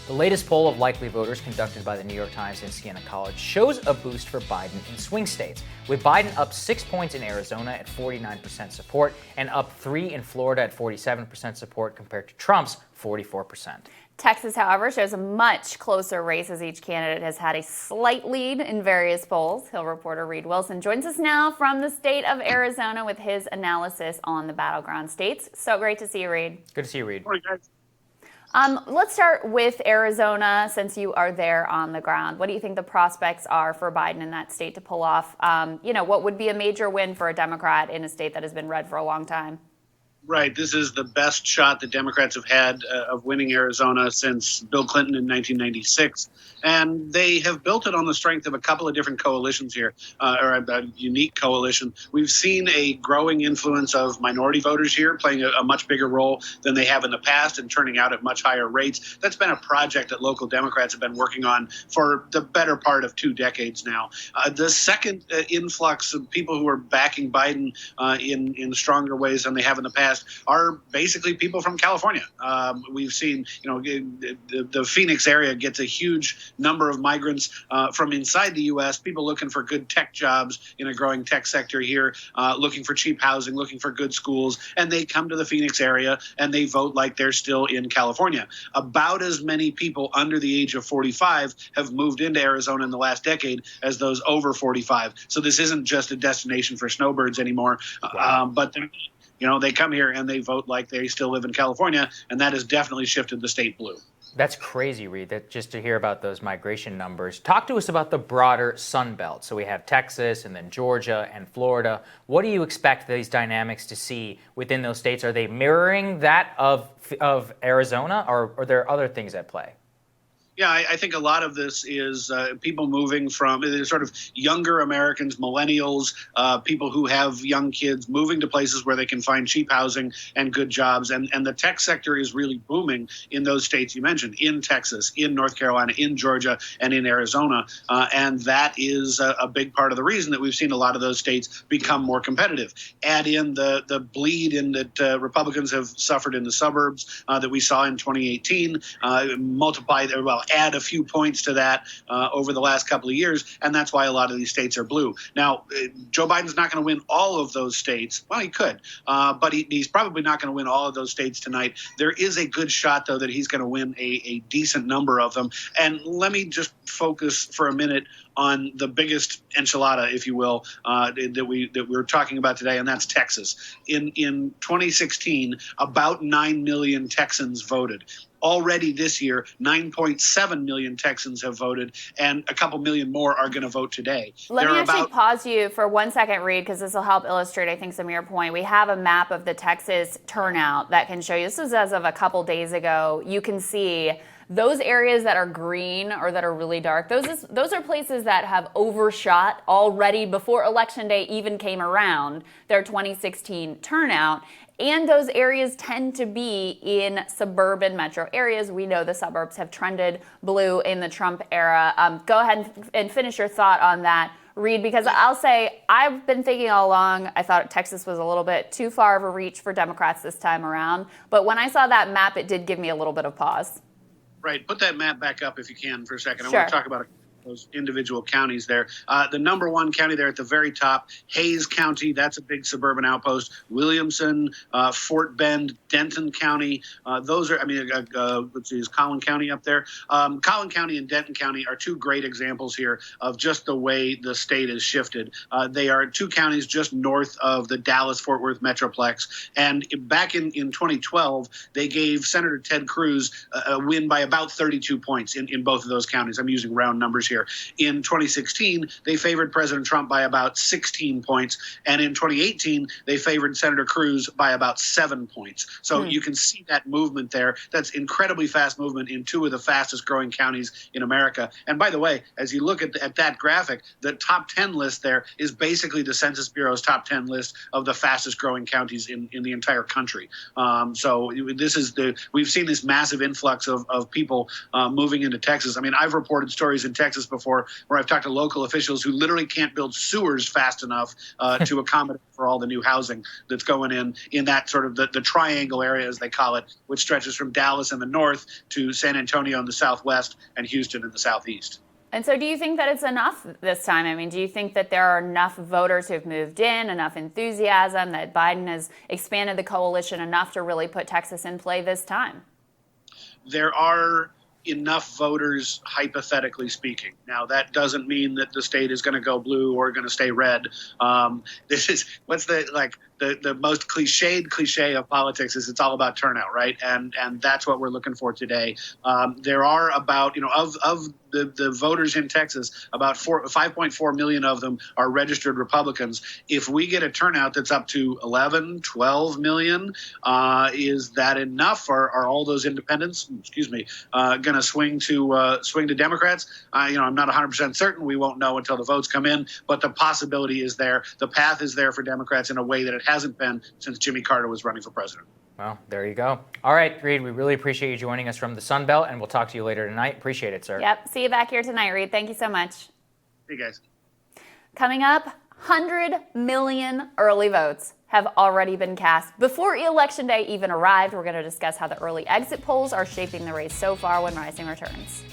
The latest poll of likely voters conducted by the New York Times and Siena College shows a boost for Biden in swing states, with Biden up 6 points in Arizona at 49% support and up 3 in Florida at 47% support compared to Trump's 44%. Texas, however, shows a much closer race as each candidate has had a slight lead in various polls. Hill reporter Reid Wilson joins us now from the state of Arizona with his analysis on the battleground states. So great to see you, Reid. Good to see you, Reid. Morning, guys. Let's start with Arizona, since you are there on the ground. What do you think the prospects are for Biden in that state to pull off, what would be a major win for a Democrat in a state that has been red for a long time? Right. This is the best shot the Democrats have had of winning Arizona since Bill Clinton in 1996. And they have built it on the strength of a couple of different coalitions here, or a unique coalition. We've seen a growing influence of minority voters here playing a much bigger role than they have in the past and turning out at much higher rates. That's been a project that local Democrats have been working on for the better part of 2 decades now. The second influx of people who are backing Biden in stronger ways than they have in the past are basically people from California. We've seen, the Phoenix area gets a huge number of migrants from inside the U.S., people looking for good tech jobs in a growing tech sector here, looking for cheap housing, looking for good schools, and they come to the Phoenix area and they vote like they're still in California. About as many people under the age of 45 have moved into Arizona in the last decade as those over 45. So this isn't just a destination for snowbirds anymore, but they come here and they vote like they still live in California, and that has definitely shifted the state blue. That's crazy, Reid, that just to hear about those migration numbers. Talk to us about the broader Sun Belt. So we have Texas and then Georgia and Florida. What do you expect these dynamics to see within those states? Are they mirroring that of Arizona, or are there other things at play? Yeah, I think a lot of this is people moving from sort of younger Americans, millennials, people who have young kids moving to places where they can find cheap housing and good jobs. And the tech sector is really booming in those states you mentioned, in Texas, in North Carolina, in Georgia, and in Arizona. And that is a big part of the reason that we've seen a lot of those states become more competitive. Add in the bleed in that Republicans have suffered in the suburbs that we saw in 2018, add a few points to that over the last couple of years, and that's why a lot of these states are blue. Now, Joe Biden's not going to win all of those states. Well, he could, but he's probably not going to win all of those states tonight. There is a good shot, though, that he's going to win a decent number of them. And let me just focus for a minute on the biggest enchilada, if you will, that we're talking about today, and that's Texas. In 2016, about 9 million Texans voted. Already this year, 9.7 million Texans have voted, and a couple million more are going to vote today. Let me actually pause you for 1 second, Reid, because this will help illustrate, I think, some of your point. We have a map of the Texas turnout that can show you. This was as of a couple days ago. You can see those areas that are green or that are really dark, those are places that have overshot already before Election Day even came around, their 2016 turnout. And those areas tend to be in suburban metro areas. We know the suburbs have trended blue in the Trump era. Go ahead and finish your thought on that, Reid, because I'll say I've been thinking all along, I thought Texas was a little bit too far of a reach for Democrats this time around. But when I saw that map, it did give me a little bit of pause. Right. Put that map back up if you can for a second. Sure. I want to talk about those individual counties there. The number one county there at the very top, Hays County, that's a big suburban outpost. Williamson, Fort Bend, Denton County, those are, is Collin County up there? Collin County and Denton County are 2 great examples here of just the way the state has shifted. They are 2 counties just north of the Dallas-Fort Worth Metroplex. And back in 2012, they gave Senator Ted Cruz a win by about 32 points in both of those counties. I'm using round numbers here. In 2016, they favored President Trump by about 16 points. And in 2018, they favored Senator Cruz by about 7 points. So you can see that movement there. That's incredibly fast movement in 2 of the fastest growing counties in America. And by the way, as you look at that graphic, the top 10 list there is basically the Census Bureau's top 10 list of the fastest growing counties in the entire country. So this is we've seen this massive influx of people moving into Texas. I mean, I've reported stories in Texas Texas before, where I've talked to local officials who literally can't build sewers fast enough to accommodate for all the new housing that's going in that sort of the triangle area, as they call it, which stretches from Dallas in the north to San Antonio in the southwest and Houston in the southeast. And so do you think that it's enough this time? I mean, do you think that there are enough voters who have moved in, enough enthusiasm, that Biden has expanded the coalition enough to really put Texas in play this time? There are enough voters, hypothetically speaking. Now, that doesn't mean that the state is going to go blue or going to stay red. This is what's the most cliche of politics is it's all about turnout, right? And that's what we're looking for today. There are about, of the voters in Texas, about 5.4 million of them are registered Republicans. If we get a turnout that's up to 11, 12 million, is that enough? Are all those independents, going to swing to Democrats? I'm not 100% certain. We won't know until the votes come in, but the possibility is there. The path is there for Democrats in a way that it hasn't been since Jimmy Carter was running for president. Well, there you go. All right, Reid, we really appreciate you joining us from the Sun Belt, and we'll talk to you later tonight. Appreciate it, sir. Yep. See you back here tonight, Reid. Thank you so much. See you guys. Coming up, 100 million early votes have already been cast before Election Day even arrived. We're going to discuss how the early exit polls are shaping the race so far when Rising returns.